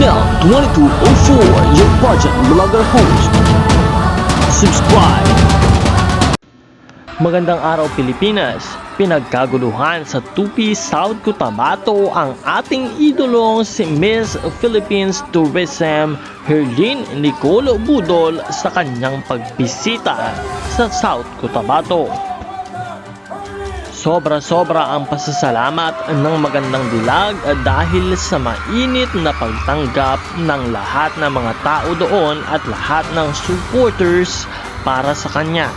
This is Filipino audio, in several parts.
Mel2204, your project vlogger host. Subscribe. Magandang araw Pilipinas. Pinagkaguluhan sa Tupi, South Cotabato ang ating idolong si Miss Philippines Tourism Herlyn Nicole Budol sa kanyang pagbisita sa South Cotabato. Sobra-sobra ang pasasalamat ng magandang dilag dahil sa mainit na pagtanggap ng lahat ng mga tao doon at lahat ng supporters para sa kanya.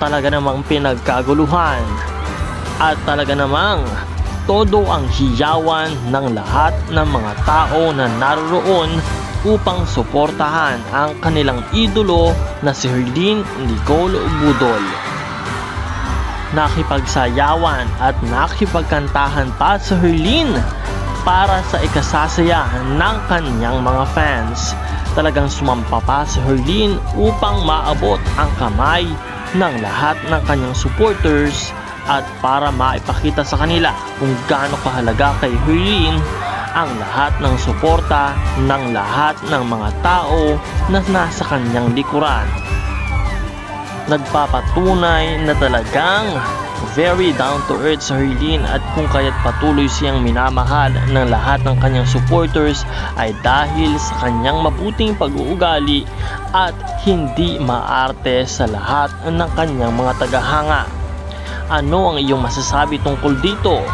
Talaga namang pinagkaguluhan at talaga namang todo ang hiyawan ng lahat ng mga tao na naroon upang suportahan ang kanilang idolo na si Herlyn Nicole Budol. Nakipagsayawan at nakipagkantahan pa sa Herlyn para sa ikasasaya ng kanyang mga fans. Talagang sumampa pa si Herlyn upang maabot ang kamay ng lahat ng kanyang supporters at para maipakita sa kanila kung gaano kahalaga kay Herlyn ang lahat ng suporta ng lahat ng mga tao na nasa kanyang likuran. Nagpapatunay na talagang very down to earth sa Herlyn at kung kaya't patuloy siyang minamahal ng lahat ng kanyang supporters ay dahil sa kanyang mabuting pag-uugali at hindi maarte sa lahat ng kanyang mga tagahanga. Ano ang iyong masasabi tungkol dito?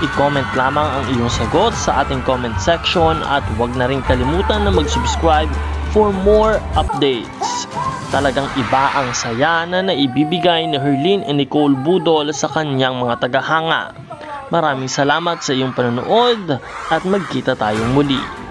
I-comment lamang ang iyong sagot sa ating comment section at huwag na rin kalimutan na mag-subscribe for more updates. Talagang iba ang saya na naibibigay ni Herlyn Nicole Budol sa kanyang mga tagahanga. Maraming salamat sa iyong panonood at magkita tayong muli.